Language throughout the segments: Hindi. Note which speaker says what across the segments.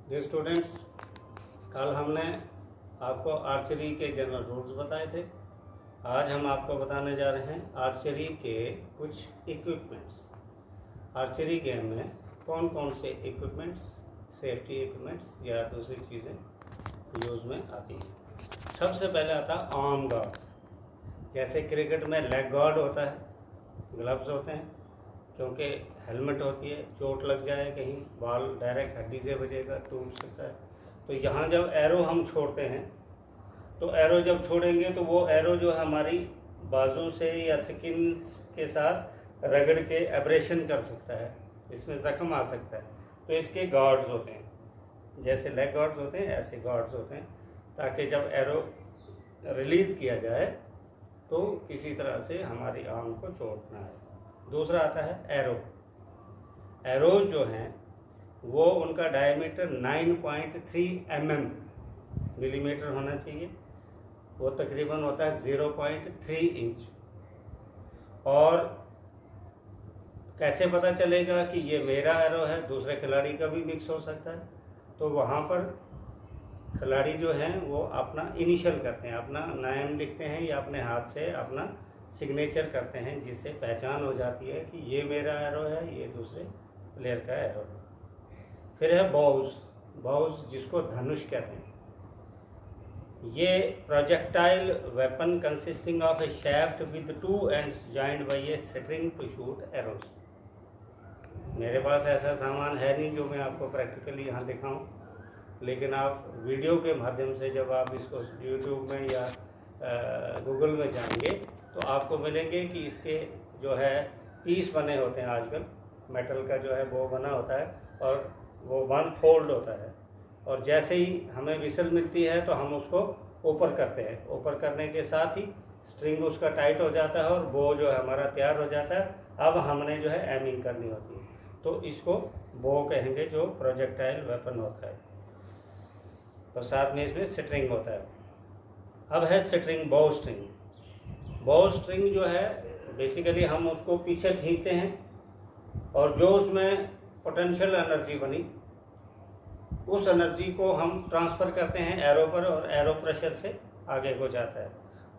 Speaker 1: डियर स्टूडेंट्स, कल हमने आपको आर्चरी के जनरल रूल्स बताए थे। आज हम आपको बताने जा रहे हैं आर्चरी के कुछ इक्विपमेंट्स। आर्चरी गेम में कौन कौन से इक्विपमेंट्स, सेफ्टी इक्विपमेंट्स या दूसरी चीज़ें यूज़ में आती हैं। सबसे पहले आता है आर्म गार्ड। जैसे क्रिकेट में लेग गार्ड होता है, ग्लव्स होते हैं, क्योंकि हेलमेट होती है, चोट लग जाए कहीं, बॉल डायरेक्ट हड्डी से बजेगा, टूट सकता है। तो यहाँ जब एरो हम छोड़ते हैं तो एरो जब छोड़ेंगे तो वो एरो जो है हमारी बाजू से या स्किन के साथ रगड़ के एब्रेशन कर सकता है, इसमें ज़ख्म आ सकता है। तो इसके गार्ड्स होते हैं, जैसे लेग गार्ड्स होते हैं ऐसे गार्ड्स होते हैं, ताकि जब एरो रिलीज़ किया जाए तो किसी तरह से हमारी आर्म को चोट ना आए। दूसरा आता है एरो। एरोज जो हैं वो उनका डायमीटर 9.3 मिलीमीटर होना चाहिए। वो तकरीबन होता है 0.3 इंच। और कैसे पता चलेगा कि ये मेरा एरो है, दूसरे खिलाड़ी का भी मिक्स हो सकता है। तो वहाँ पर खिलाड़ी जो हैं वो अपना इनिशियल करते हैं, अपना नाम लिखते हैं या अपने हाथ से अपना सिग्नेचर करते हैं, जिससे पहचान हो जाती है कि ये मेरा एरो है, ये दूसरे प्लेयर का एरो है। फिर है बाउज। बाउज जिसको धनुष कहते हैं। ये projectile weapon consisting of a shaft with 2 ends joined by a string to shoot arrows. मेरे पास ऐसा सामान है नहीं जो मैं आपको प्रैक्टिकली यहाँ दिखाऊं, लेकिन आप वीडियो के माध्यम से जब आप इसको यूट्यूब में या गूगल में जाएंगे तो आपको मिलेंगे कि इसके जो है पीस बने होते हैं। आजकल मेटल का जो है वो बना होता है और वो 1 फोल्ड होता है, और जैसे ही हमें विसल मिलती है तो हम उसको ऊपर करते हैं। ऊपर करने के साथ ही स्ट्रिंग उसका टाइट हो जाता है और बो जो है हमारा तैयार हो जाता है। अब हमने जो है एमिंग करनी होती है, तो इसको बो कहेंगे, जो प्रोजेक्टाइल वेपन होता है। और साथ में इसमें स्ट्रिंग होता है। अब है स्ट्रिंग, बो स्ट्रिंग। बो स्ट्रिंग जो है बेसिकली हम उसको पीछे खींचते हैं और जो उसमें पोटेंशियल एनर्जी बनी उस एनर्जी को हम ट्रांसफ़र करते हैं एरो पर, और एरो प्रेशर से आगे को जाता है।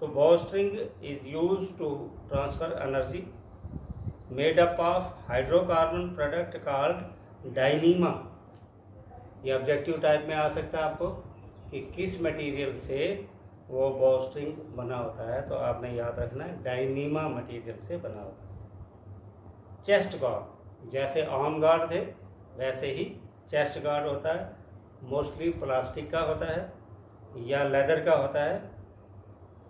Speaker 1: तो bow string is use to transfer energy made up of hydrocarbon product called Dyneema. ये ऑब्जेक्टिव टाइप में आ सकता है आपको कि किस मटेरियल से वो बो स्ट्रिंग बना होता है, तो आपने याद रखना है डायनीमा मटेरियल से बना होता है। चेस्ट गार्ड, जैसे आर्म गार्ड थे वैसे ही चेस्ट गार्ड होता है। मोस्टली प्लास्टिक का होता है या लेदर का होता है।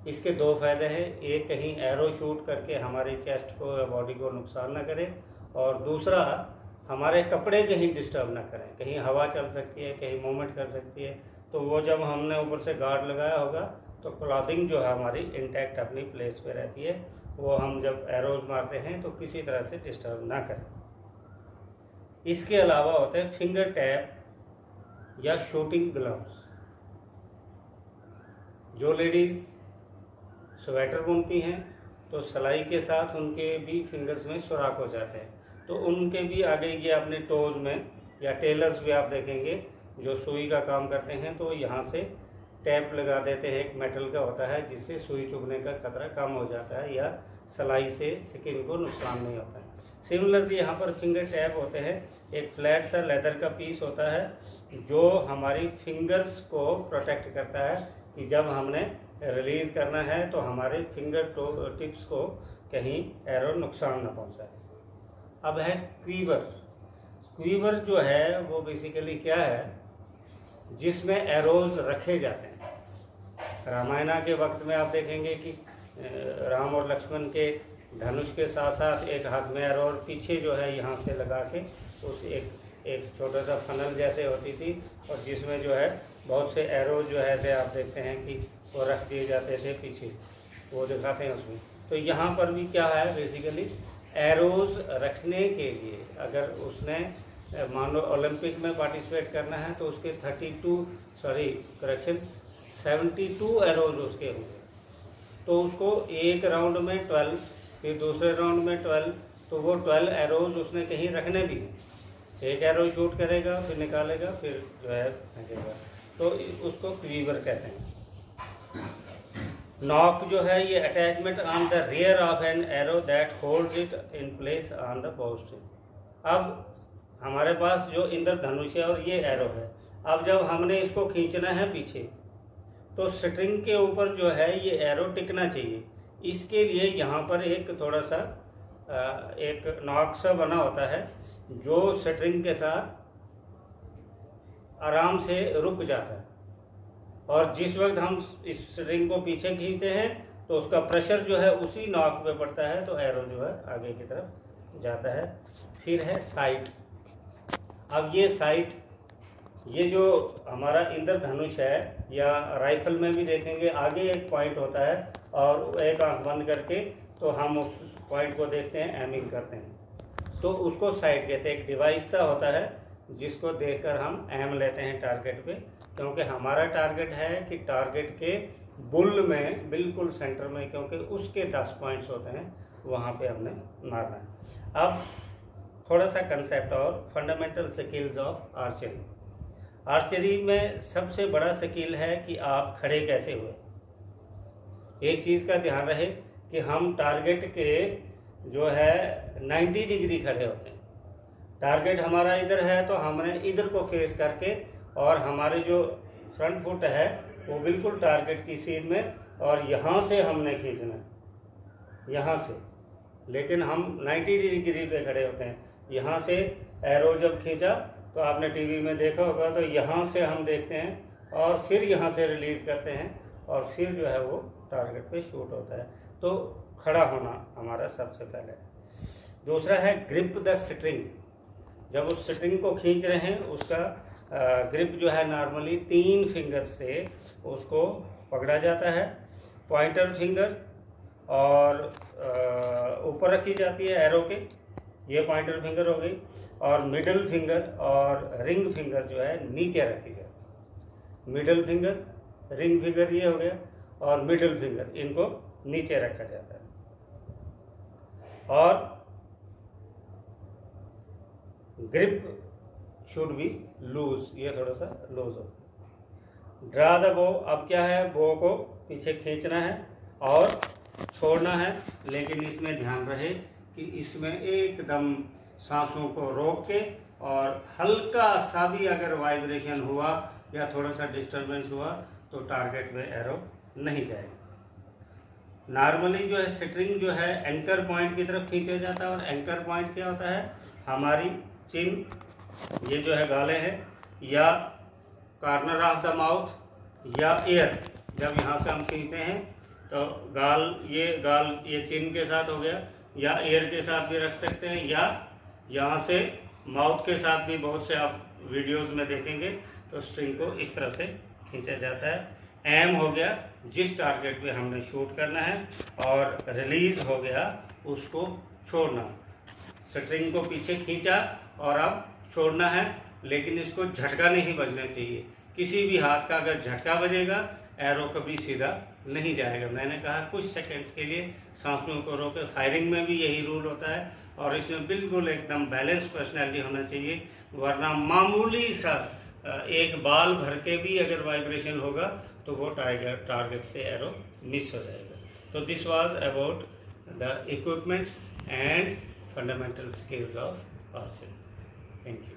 Speaker 1: इसके 2 फायदे हैं, एक कहीं एरो शूट करके हमारे चेस्ट को या बॉडी को नुकसान ना करे, और दूसरा हमारे कपड़े कहीं डिस्टर्ब ना करें। कहीं हवा चल सकती है, कहीं मूवमेंट कर सकती है, तो वो जब हमने ऊपर से गार्ड लगाया होगा तो क्लॉथिंग जो है हमारी इंटैक्ट अपनी प्लेस पे रहती है। वो हम जब एरोज मारते हैं तो किसी तरह से डिस्टर्ब ना करें। इसके अलावा होते हैं फिंगर टैप या शूटिंग ग्लव्स। जो लेडीज़ स्वेटर बुनती हैं तो सिलाई के साथ उनके भी फिंगर्स में सुराख हो जाते हैं, तो उनके भी आगे ये अपने टोज़ में, या टेलर्स भी आप देखेंगे जो सुई का काम करते हैं तो यहाँ से टैप लगा देते हैं, एक मेटल का होता है, जिससे सुई चुभने का खतरा कम हो जाता है या सिलाई से स्किन को नुकसान नहीं होता है। सिमिलरली यहाँ पर फिंगर टैप होते हैं। एक फ्लैट सा लेदर का पीस होता है जो हमारी फिंगर्स को प्रोटेक्ट करता है कि जब हमने रिलीज़ करना है तो हमारे फिंगर टिप्स को कहीं एरो नुकसान न पहुँचाए। अब है क्वीवर। क्वीवर जो है वो बेसिकली क्या है, जिसमें एरोज रखे जाते हैं। रामायण के वक्त में आप देखेंगे कि राम और लक्ष्मण के धनुष के साथ साथ एक हाथ में एरो, और पीछे जो है यहाँ से लगा के उस एक छोटा सा फनल जैसे होती थी, और जिसमें जो है बहुत से एरो जो है थे, आप देखते हैं कि वो रख दिए जाते थे पीछे, वो दिखाते हैं उसमें। तो यहाँ पर भी क्या है, बेसिकली एरोज रखने के लिए, अगर उसने मान लो ओलंपिक में पार्टिसिपेट करना है तो उसके 72 एरोज उसके होंगे, तो उसको एक राउंड में 12, फिर दूसरे राउंड में 12, तो वो 12 एरोज उसने कहीं रखने भी हैं। एक एरो शूट करेगा, फिर निकालेगा, फिर जो है फेंकेगा, तो उसको क्वीवर कहते हैं। नॉक जो है ये attachment on the rear of an arrow that holds it in place on the बो स्ट्रिंग। अब हमारे पास जो इंद्रधनुष है और ये एरो है, अब जब हमने इसको खींचना है पीछे, तो स्ट्रिंग के ऊपर जो है ये एरो टिकना चाहिए। इसके लिए यहाँ पर एक थोड़ा सा एक नॉक सा बना होता है जो स्ट्रिंग के साथ आराम से रुक जाता है, और जिस वक्त हम इस स्ट्रिंग को पीछे खींचते हैं तो उसका प्रेशर जो है उसी नॉक पे पड़ता है, तो एरो जो है आगे की तरफ जाता है। फिर है साइट। अब ये साइट, ये जो हमारा इंद्रधनुष है या राइफल में भी देखेंगे, आगे एक पॉइंट होता है और एक आंख बंद करके तो हम उस पॉइंट को देखते हैं, एमिंग करते हैं, तो उसको साइट कहते हैं। एक डिवाइस सा होता है जिसको देखकर हम एम लेते हैं टारगेट पे, क्योंकि हमारा टारगेट है कि टारगेट के बुल में बिल्कुल सेंटर में, क्योंकि उसके 10 पॉइंट्स होते हैं, वहाँ पे हमने मारना है। अब थोड़ा सा कंसेप्ट और fundamental skills of archery. Archery में सबसे बड़ा स्किल है कि आप खड़े कैसे हुए। एक चीज़ का ध्यान रहे कि हम टारगेट के जो है 90 डिग्री खड़े होते हैं। टारगेट हमारा इधर है तो हमने इधर को फेस करके, और हमारे जो फ्रंट फुट है वो बिल्कुल टारगेट की सीध में, और यहाँ से हमने खींचना है, यहाँ से। लेकिन हम 90 डिग्री पे खड़े होते हैं। यहाँ से एरो जब खींचा तो आपने टीवी में देखा होगा, तो यहाँ से हम देखते हैं और फिर यहाँ से रिलीज़ करते हैं, और फिर जो है वो टारगेट पे शूट होता है। तो खड़ा होना हमारा सबसे पहले। दूसरा है ग्रिप द स्ट्रिंग। जब उस स्ट्रिंग को खींच रहे हैं, उसका ग्रिप जो है नॉर्मली 3 फिंगर से उसको पकड़ा जाता है। पॉइंटर फिंगर और ऊपर रखी जाती है एरो के, ये पॉइंटर फिंगर हो गई, और मिडल फिंगर और रिंग फिंगर जो है नीचे रखी जाती है। मिडल फिंगर, रिंग फिंगर ये हो गया, और मिडल फिंगर, इनको नीचे रखा जाता है। और ग्रिप शुड बी लूज, ये थोड़ा सा लूज होता है। ड्रा द बो। अब क्या है, बो को पीछे खींचना है और छोड़ना है, लेकिन इसमें ध्यान रहे कि इसमें एकदम सांसों को रोक के, और हल्का सा भी अगर वाइब्रेशन हुआ या थोड़ा सा डिस्टरबेंस हुआ तो टारगेट में एरो नहीं जाएगा। नॉर्मली जो है स्ट्रिंग जो है एंकर पॉइंट की तरफ खींचा जाता है, और एंकर पॉइंट क्या होता है, हमारी चिन, ये जो है गाले हैं, या कॉर्नर ऑफ द माउथ, या ईयर। जब यहाँ से हम खींचते हैं तो गाल ये चिन के साथ हो गया, या ईयर के साथ भी रख सकते हैं, या यहाँ से माउथ के साथ भी। बहुत से आप वीडियोस में देखेंगे तो स्ट्रिंग को इस तरह से खींचा जाता है। एम हो गया जिस टारगेट पे हमने शूट करना है, और रिलीज हो गया उसको छोड़ना। स्ट्रिंग को पीछे खींचा और अब छोड़ना है, लेकिन इसको झटका नहीं बजना चाहिए। किसी भी हाथ का अगर झटका बजेगा, एरो कभी सीधा नहीं जाएगा। मैंने कहा कुछ सेकंड्स के लिए सांसों को रोके। फायरिंग में भी यही रूल होता है, और इसमें बिल्कुल एकदम बैलेंस पर्सनैलिटी होना चाहिए, वरना मामूली सा एक बाल भर के भी अगर वाइब्रेशन होगा तो वो टारगेट से एरो मिस हो जाएगा। तो this was about the equipments and fundamental skills of archery. Thank you.